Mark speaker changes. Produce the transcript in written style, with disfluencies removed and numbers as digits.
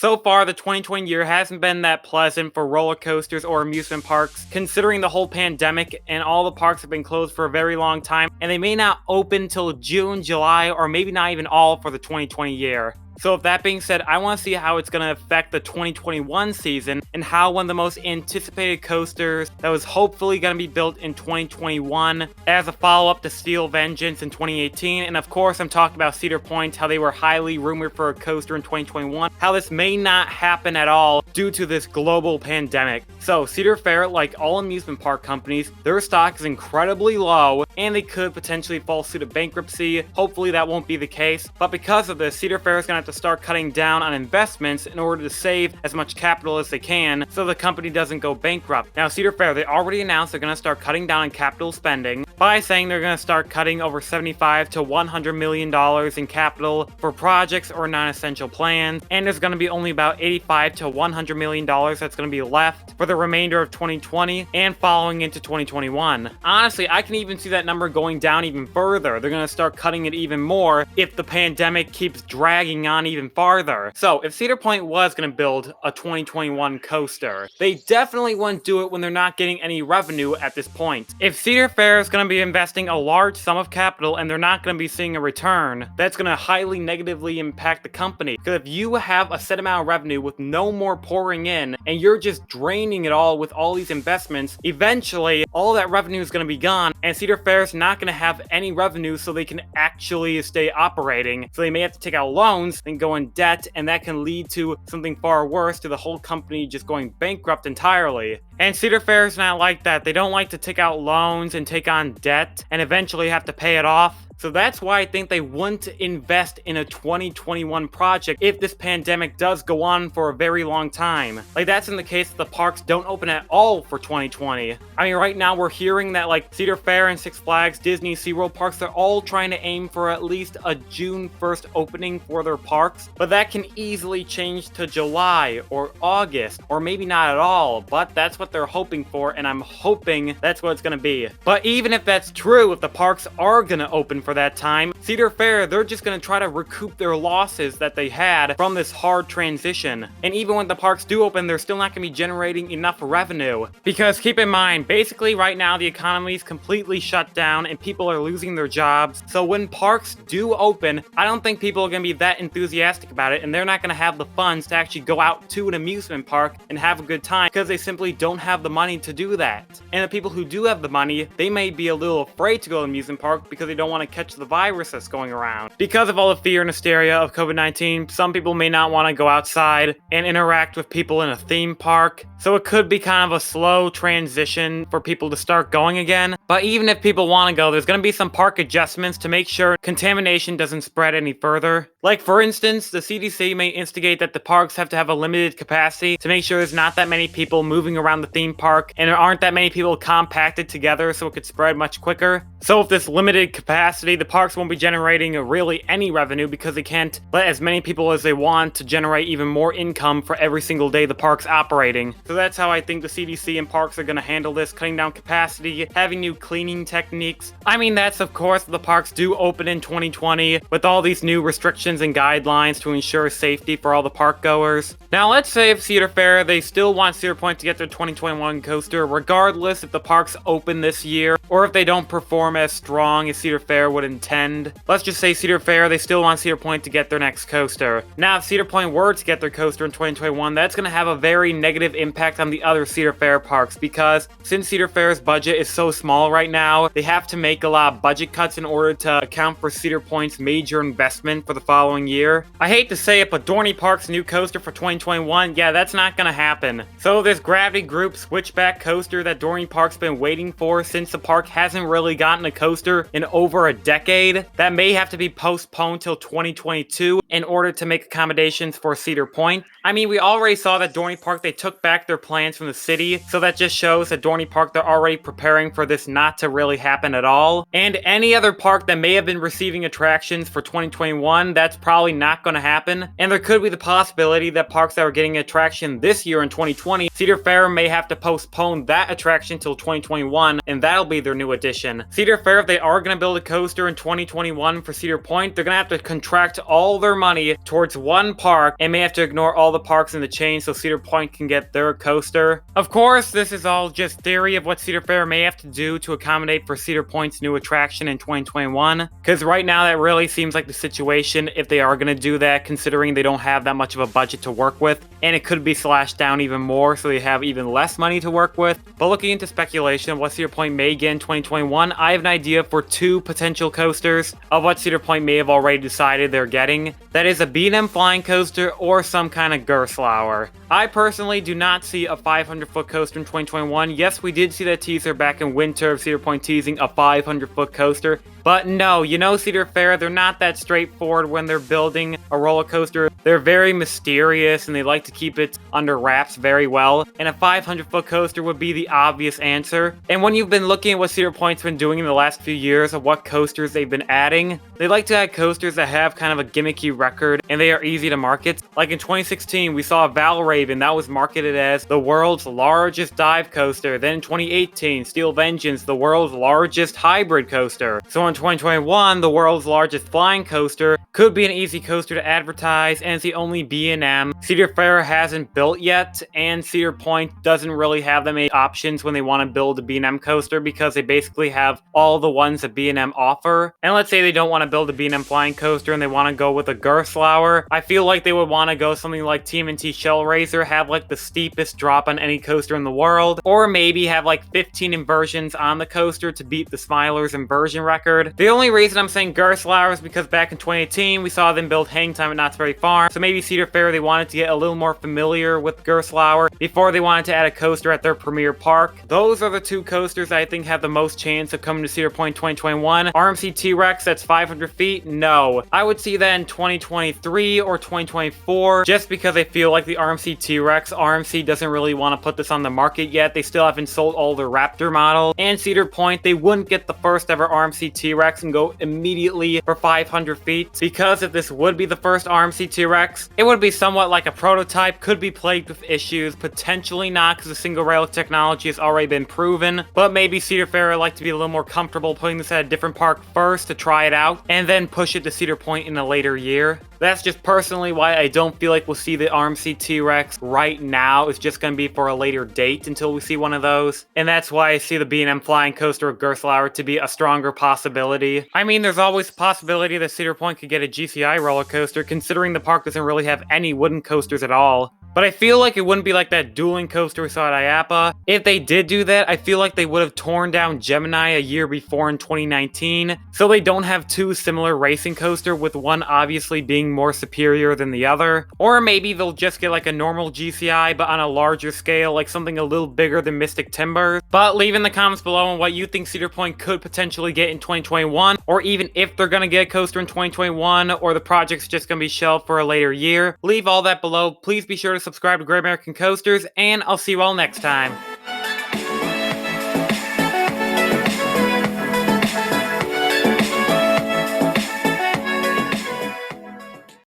Speaker 1: So far, the 2020 year hasn't been that pleasant for roller coasters or amusement parks, considering the whole pandemic and all the parks have been closed for a very long time, and they may not open till June, July, or maybe not even all for the 2020 year. So with that being said, I want to see how it's going to affect the 2021 season and how one of the most anticipated coasters that was hopefully going to be built in 2021 as a follow-up to Steel Vengeance in 2018. And of course, I'm talking about Cedar Points, how they were highly rumored for a coaster in 2021, how this may not happen at all due to this global pandemic. So Cedar Fair, like all amusement park companies, their stock is incredibly low and they could potentially fall suit of bankruptcy. Hopefully that won't be the case. But because of this, Cedar Fair is going to have to start cutting down on investments in order to save as much capital as they can so the company doesn't go bankrupt. Now, Cedar Fair, they already announced they're going to start cutting down on capital spending by saying they're going to start cutting over $75 to $100 million in capital for projects or non-essential plans, and there's going to be only about $85 to $100 million that's going to be left for the remainder of 2020 and following into 2021. Honestly, I can even see that number going down even further. They're going to start cutting it even more if the pandemic keeps dragging on even farther. So if Cedar Point was going to build a 2021 coaster, they definitely wouldn't do it when they're not getting any revenue at this point. If Cedar Fair is going to be investing a large sum of capital and they're not going to be seeing a return, that's going to highly negatively impact the company. Because if you have a set amount of revenue with no more pouring in and you're just draining it all with all these investments, eventually all that revenue is going to be gone and Cedar Fair is not going to have any revenue so they can actually stay operating. So they may have to take out loans and go in debt, and that can lead to something far worse, to the whole company just going bankrupt entirely. And Cedar Fair is not like that. They don't like to take out loans and take on debt and eventually have to pay it off. So that's why I think they wouldn't invest in a 2021 project if this pandemic does go on for a very long time. Like, that's in the case that the parks don't open at all for 2020. I mean, right now we're hearing that like Cedar Fair and Six Flags, Disney, SeaWorld parks, they're all trying to aim for at least a June 1st opening for their parks. But that can easily change to July or August, or maybe not at all. But that's what they're hoping for, and I'm hoping that's what it's going to be. But even if that's true, if the parks are going to open for that time, Cedar Fair, they're just going to try to recoup their losses that they had from this hard transition. And even when the parks do open, they're still not going to be generating enough revenue. Because keep in mind, basically right now the economy is completely shut down and people are losing their jobs. So when parks do open, I don't think people are going to be that enthusiastic about it, and they're not going to have the funds to actually go out to an amusement park and have a good time because they simply don't have the money to do that. And the people who do have the money, they may be a little afraid to go to an amusement park because they don't want to catch the virus that's going around. Because of all the fear and hysteria of COVID-19, some people may not want to go outside and interact with people in a theme park. So it could be kind of a slow transition for people to start going again. But even if people want to go, there's going to be some park adjustments to make sure contamination doesn't spread any further. Like, for instance, the CDC may instigate that the parks have to have a limited capacity to make sure there's not that many people moving around the theme park and there aren't that many people compacted together so it could spread much quicker. So with this limited capacity, the parks won't be generating really any revenue because they can't let as many people as they want to generate even more income for every single day the park's operating. So that's how I think the CDC and parks are going to handle this, cutting down capacity, having new cleaning techniques. I mean, that's of course the parks do open in 2020 with all these new restrictions and guidelines to ensure safety for all the park goers. Now let's say if Cedar Fair, they still want Cedar Point to get their 2021 coaster regardless if the parks open this year or if they don't perform as strong as Cedar Fair would intend. Let's just say Cedar Fair, they still want Cedar Point to get their next coaster. Now if Cedar Point were to get their coaster in 2021, that's going to have a very negative impact on the other Cedar Fair parks because since Cedar Fair's budget is so small right now, they have to make a lot of budget cuts in order to account for Cedar Point's major investment for the following year. I hate to say it, but Dorney Park's new coaster for 2021, yeah, that's not going to happen. So this Gravity Group switchback coaster that Dorney Park's been waiting for since the park hasn't really gotten a coaster in over a decade, that may have to be postponed till 2022 in order to make accommodations for Cedar Point. I mean, we already saw that Dorney Park, they took back their plans from the city, so that just shows that Dorney Park, they're already preparing for this not to really happen at all. And any other park that may have been receiving attractions for 2021, that's probably not going to happen. And there could be the possibility that parks that are getting attraction this year in 2020, Cedar Fair may have to postpone that attraction till 2021, and that'll be their new addition. Cedar Fair, if they are going to build a coaster in 2021 for Cedar Point, they're going to have to contract all their money towards one park and may have to ignore all the parks in the chain so Cedar Point can get their coaster. Of course, this is all just theory of what Cedar Fair may have to do to accommodate for Cedar Point's new attraction in 2021, because right now that really seems like the situation if they are going to do that, considering they don't have that much of a budget to work with, and it could be slashed down even more so they have even less money to work with. But looking into speculation of what Cedar Point may get in 2021, I have an idea for 2 potential coasters of what Cedar Point may have already decided they're getting. That is a B&M flying coaster or some kind of Gerstlauer. I personally do not see a 500-foot coaster in 2021. Yes, we did see that teaser back in winter of Cedar Point teasing a 500-foot coaster. But no, you know Cedar Fair, they're not that straightforward when they're building a roller coaster. They're very mysterious and they like to keep it under wraps very well. And a 500-foot coaster would be the obvious answer. And when you've been looking at what Cedar Point's been doing in the last few years of what coasters they've been adding, they like to add coasters that have kind of a gimmicky record and they are easy to market. Like in 2016, we saw Valravn that was marketed as the world's largest dive coaster. Then in 2018, Steel Vengeance, the world's largest hybrid coaster. So in 2021, the world's largest flying coaster could be an easy coaster to advertise, and it's the only B&M Cedar Fair hasn't built yet, and Cedar Point doesn't really have that many options when they want to build a B&M coaster because they basically have all the ones that B&M offer. And let's say they don't want to build a B&M flying coaster and they want to go with a Gerstlauer. I feel like they would want to go something like TMNT Shell Raiser, have like the steepest drop on any coaster in the world, or maybe have like 15 inversions on the coaster to beat the Smiler's inversion record. The only reason I'm saying Gerstlauer is because back in 2018, we saw them build Hang Time at Knott's Berry Farm, so maybe Cedar Fair, they wanted to get a little more familiar with Gerstlauer before they wanted to add a coaster at their premier park. Those are the 2 coasters I think have the most chance of coming to Cedar Point 2021. RMC T-Rex, that's 500 feet? No. I would see that in 2023 or 2024, just because I feel like the RMC T-Rex, RMC doesn't really want to put this on the market yet. They still haven't sold all their Raptor models, and Cedar Point, they wouldn't get the first ever RMC T-Rex and go immediately for 500 feet, because if this would be the first RMC T-Rex, it would be somewhat like a prototype, could be plagued with issues, potentially not because the single rail technology has already been proven, but maybe Cedar Fair would like to be a little more comfortable putting this at a different park first to try it out, and then push it to Cedar Point in a later year. That's just personally why I don't feel like we'll see the RMC T-Rex right now. It's just going to be for a later date until we see one of those. And that's why I see the B&M flying coaster of Gerstlauer to be a stronger possibility. I mean, there's always the possibility that Cedar Point could get a GCI roller coaster, considering the park doesn't really have any wooden coasters at all. But I feel like it wouldn't be like that dueling coaster we saw at IAAPA. If they did do that, I feel like they would have torn down Gemini a year before in 2019. So they don't have 2 similar racing coasters, with one obviously being more superior than the other. Or maybe they'll just get like a normal GCI, but on a larger scale, like something a little bigger than Mystic Timbers. But leave in the comments below on what you think Cedar Point could potentially get in 2021, or even if they're gonna get a coaster in 2021, or the project's just gonna be shelved for a later year. Leave all that below. Please be sure to subscribe to Great American Coasters, and I'll see you all next time.